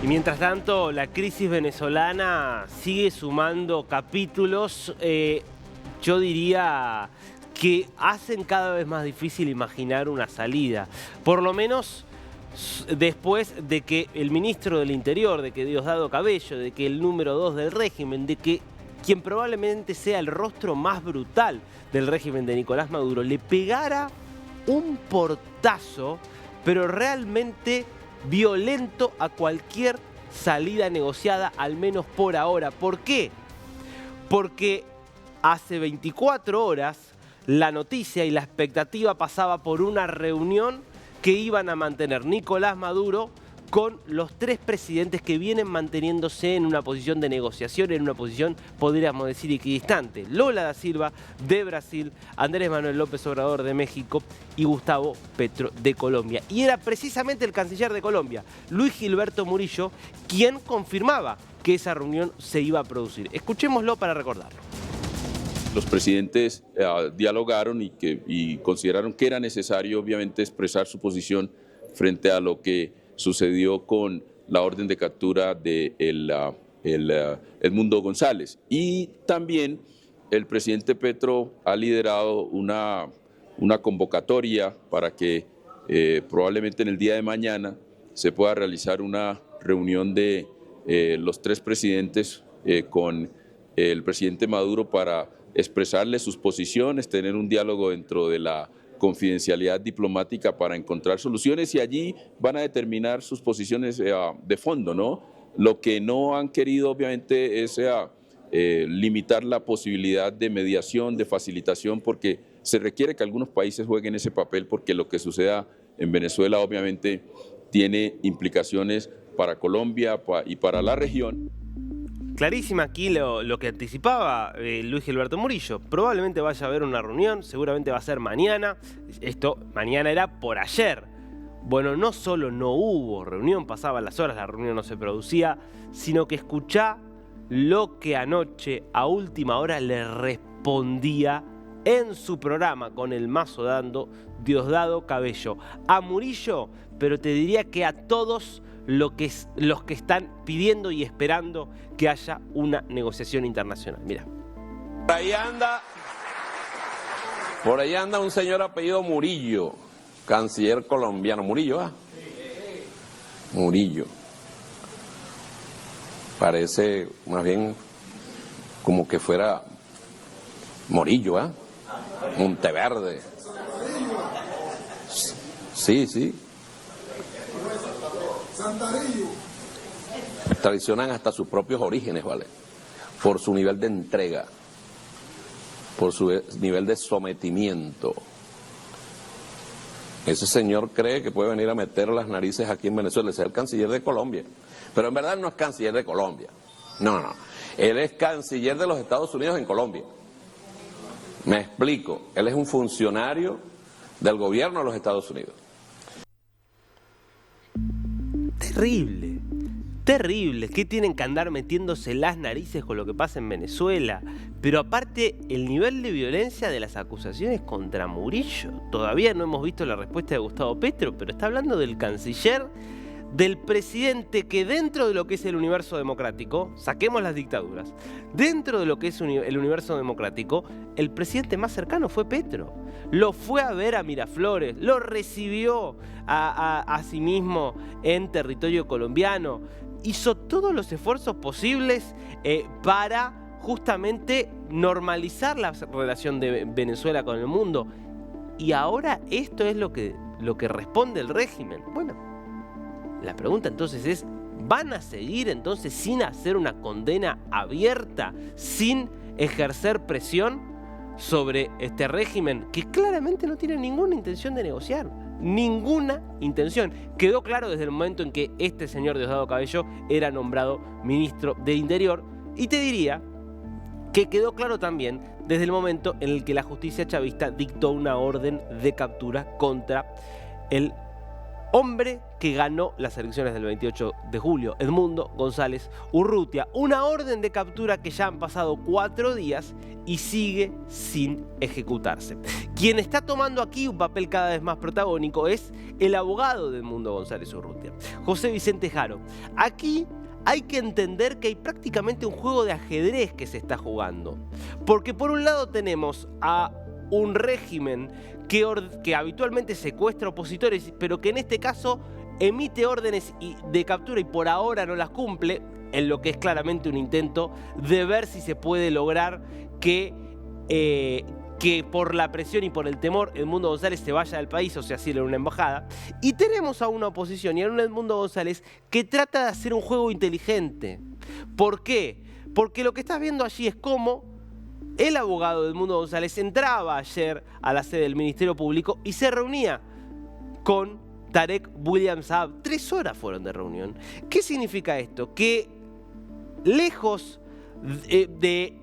Y mientras tanto, la crisis venezolana sigue sumando capítulos, yo diría que hacen cada vez más difícil imaginar una salida. Por lo menos después de que el ministro del Interior, de que Diosdado Cabello, de que el número 2 del régimen, de que quien probablemente sea el rostro más brutal del régimen de Nicolás Maduro, le pegara un portazo, pero realmente violento, a cualquier salida negociada, al menos por ahora. ¿Por qué? Porque hace 24 horas la noticia y la expectativa pasaba por una reunión que iban a mantener Nicolás Maduro con los tres presidentes que vienen manteniéndose en una posición de negociación, en una posición, podríamos decir, equidistante. Lula da Silva de Brasil, Andrés Manuel López Obrador de México y Gustavo Petro de Colombia. Y era precisamente el canciller de Colombia, Luis Gilberto Murillo, quien confirmaba que esa reunión se iba a producir. Escuchémoslo para recordarlo. Los presidentes dialogaron y consideraron que era necesario, obviamente, expresar su posición frente a lo que sucedió con la orden de captura de Edmundo González. Y también el presidente Petro ha liderado una convocatoria para que probablemente en el día de mañana se pueda realizar una reunión de los tres presidentes con el presidente Maduro para expresarle sus posiciones, tener un diálogo dentro de la confidencialidad diplomática para encontrar soluciones, y allí van a determinar sus posiciones de fondo, ¿no? Lo que no han querido, obviamente, es limitar la posibilidad de mediación, de facilitación, porque se requiere que algunos países jueguen ese papel, porque lo que suceda en Venezuela, obviamente, tiene implicaciones para Colombia y para la región. Clarísima aquí lo que anticipaba Luis Gilberto Murillo. Probablemente vaya a haber una reunión, seguramente va a ser mañana. Esto mañana era por ayer. Bueno, no solo no hubo reunión, pasaban las horas, la reunión no se producía, sino que escuchá lo que anoche a última hora le respondía en su programa con el mazo dando Diosdado Cabello a Murillo, pero te diría que a todos los que están pidiendo y esperando que haya una negociación internacional. Mira. Por ahí anda un señor apellido Murillo, canciller colombiano. Murillo, ¿ah? Murillo. Parece más bien como que fuera Morillo, ¿ah? Monteverde. Sí, sí. Traicionan hasta sus propios orígenes, ¿vale? Por su nivel de entrega, por su nivel de sometimiento. Ese señor cree que puede venir a meter las narices aquí en Venezuela, es el canciller de Colombia. Pero en verdad no es canciller de Colombia. No, no. Él es canciller de los Estados Unidos en Colombia. Me explico. Él es un funcionario del gobierno de los Estados Unidos. Terrible, terrible. ¿Qué tienen que andar metiéndose las narices con lo que pasa en Venezuela? Pero aparte, el nivel de violencia de las acusaciones contra Murillo. Todavía no hemos visto la respuesta de Gustavo Petro, pero está hablando del canciller, del presidente que dentro de lo que es el universo democrático, saquemos las dictaduras, dentro de lo que es el universo democrático, el presidente más cercano fue Petro. Lo fue a ver a Miraflores, lo recibió a sí mismo en territorio colombiano, hizo todos los esfuerzos posibles para justamente normalizar la relación de Venezuela con el mundo. Y ahora esto es lo que responde el régimen. Bueno, la pregunta entonces es, ¿van a seguir entonces sin hacer una condena abierta, sin ejercer presión sobre este régimen que claramente no tiene ninguna intención de negociar? Ninguna intención. Quedó claro desde el momento en que este señor Diosdado Cabello era nombrado ministro de Interior, y te diría que quedó claro también desde el momento en el que la justicia chavista dictó una orden de captura contra el hombre que ganó las elecciones del 28 de julio, Edmundo González Urrutia. Una orden de captura que ya han pasado 4 días y sigue sin ejecutarse. Quien está tomando aquí un papel cada vez más protagónico es el abogado de Edmundo González Urrutia, José Vicente Jaro. Aquí hay que entender que hay prácticamente un juego de ajedrez que se está jugando. Porque por un lado tenemos a un régimen que habitualmente secuestra opositores, pero que en este caso emite órdenes de captura y por ahora no las cumple, en lo que es claramente un intento de ver si se puede lograr que por la presión y por el temor Edmundo González se vaya del país o se asile en una embajada. Y tenemos a una oposición y a un Edmundo González que trata de hacer un juego inteligente. ¿Por qué? Porque lo que estás viendo allí es cómo el abogado de Edmundo González entraba ayer a la sede del Ministerio Público y se reunía con Tarek William Saab. 3 horas fueron de reunión. ¿Qué significa esto? Que lejos de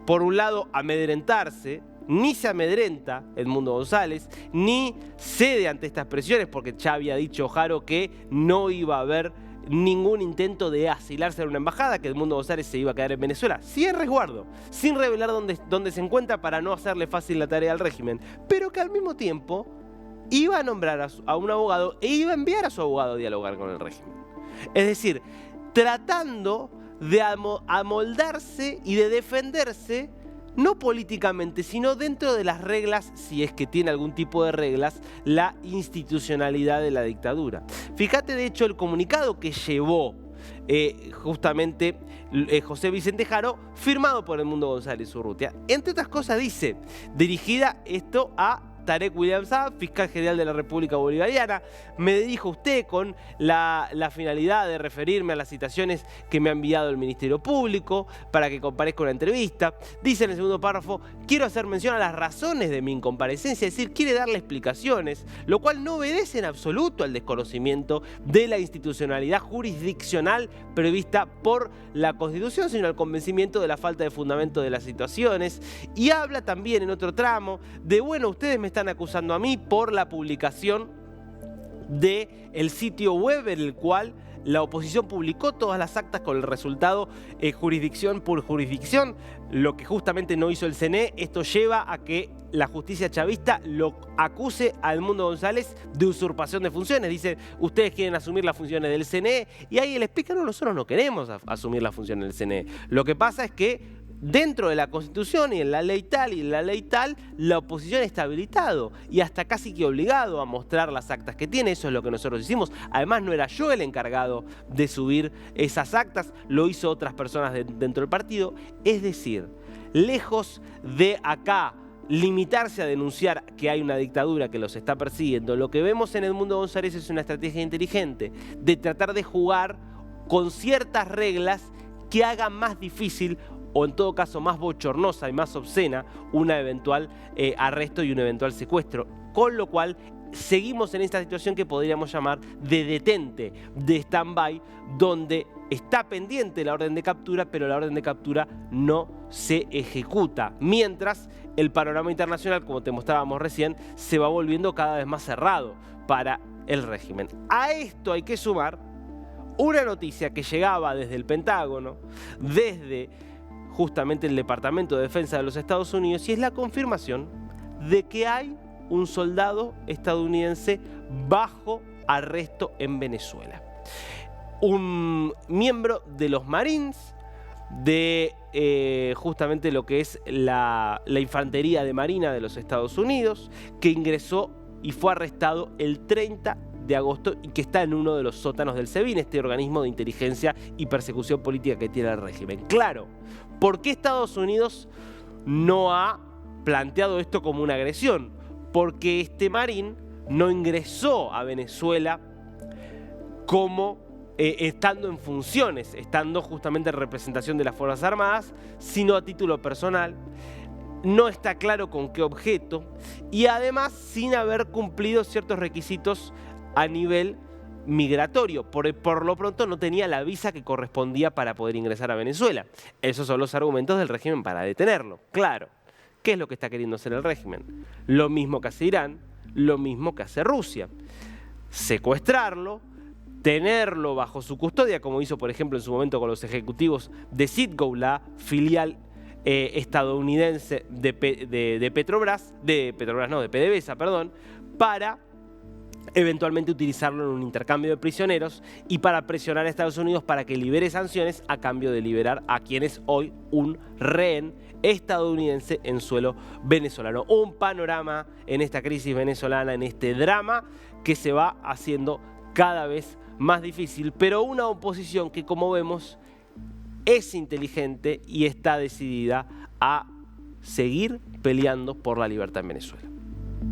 por un lado, amedrentarse, ni se amedrenta Edmundo González, ni cede ante estas presiones, porque ya había dicho Jaro que no iba a haber ningún intento de asilarse en una embajada, que Edmundo González se iba a quedar en Venezuela, sin resguardo, sin revelar dónde se encuentra para no hacerle fácil la tarea al régimen, pero que al mismo tiempo iba a nombrar a un abogado e iba a enviar a su abogado a dialogar con el régimen. Es decir, tratando de amoldarse y de defenderse, no políticamente, sino dentro de las reglas, si es que tiene algún tipo de reglas, la institucionalidad de la dictadura. Fíjate de hecho el comunicado que llevó justamente José Vicente Jaro, firmado por Edmundo González Urrutia. Entre otras cosas dice, dirigida esto a Tarek William Saab, fiscal general de la República Bolivariana, me dirijo a usted con la finalidad de referirme a las citaciones que me ha enviado el Ministerio Público para que comparezca una entrevista. Dice en el segundo párrafo, quiero hacer mención a las razones de mi incomparecencia, es decir, quiere darle explicaciones, lo cual no obedece en absoluto al desconocimiento de la institucionalidad jurisdiccional prevista por la Constitución, sino al convencimiento de la falta de fundamento de las situaciones. Y habla también en otro tramo de, bueno, ustedes me están acusando a mí por la publicación del sitio web en el cual la oposición publicó todas las actas con el resultado jurisdicción por jurisdicción, lo que justamente no hizo el CNE. Esto lleva a que la justicia chavista lo acuse a Edmundo González de usurpación de funciones. Dice, ustedes quieren asumir las funciones del CNE, y ahí él explica, no, nosotros no queremos asumir las funciones del CNE. Lo que pasa es que dentro de la Constitución y en la ley tal y en la ley tal, la oposición está habilitado y hasta casi que obligado a mostrar las actas que tiene. Eso es lo que nosotros hicimos. Además, no era yo el encargado de subir esas actas, lo hizo otras personas dentro del partido. Es decir, lejos de acá limitarse a denunciar que hay una dictadura que los está persiguiendo, lo que vemos en Edmundo González es una estrategia inteligente de tratar de jugar con ciertas reglas que hagan más difícil, o en todo caso más bochornosa y más obscena, una eventual arresto y un eventual secuestro. Con lo cual seguimos en esta situación que podríamos llamar de detente, de stand-by, donde está pendiente la orden de captura, pero la orden de captura no se ejecuta. Mientras el panorama internacional, como te mostrábamos recién, se va volviendo cada vez más cerrado para el régimen. A esto hay que sumar una noticia que llegaba desde el Pentágono, desde justamente el Departamento de Defensa de los Estados Unidos, y es la confirmación de que hay un soldado estadounidense bajo arresto en Venezuela. Un miembro de los Marines, de justamente lo que es la Infantería de Marina de los Estados Unidos, que ingresó y fue arrestado el 30 de agosto y que está en uno de los sótanos del SEBIN, este organismo de inteligencia y persecución política que tiene el régimen. Claro, ¿por qué Estados Unidos no ha planteado esto como una agresión? Porque este marín no ingresó a Venezuela como estando en funciones, estando justamente en representación de las Fuerzas Armadas, sino a título personal. No está claro con qué objeto y además sin haber cumplido ciertos requisitos a nivel migratorio. Por lo pronto no tenía la visa que correspondía para poder ingresar a Venezuela. Esos son los argumentos del régimen para detenerlo. Claro, ¿qué es lo que está queriendo hacer el régimen? Lo mismo que hace Irán, lo mismo que hace Rusia. Secuestrarlo, tenerlo bajo su custodia, como hizo por ejemplo en su momento con los ejecutivos de Citgo, la filial estadounidense de PDVSA, para eventualmente utilizarlo en un intercambio de prisioneros y para presionar a Estados Unidos para que libere sanciones a cambio de liberar a quien es hoy un rehén estadounidense en suelo venezolano. Un panorama en esta crisis venezolana, en este drama que se va haciendo cada vez más difícil, pero una oposición que, como vemos, es inteligente y está decidida a seguir peleando por la libertad en Venezuela.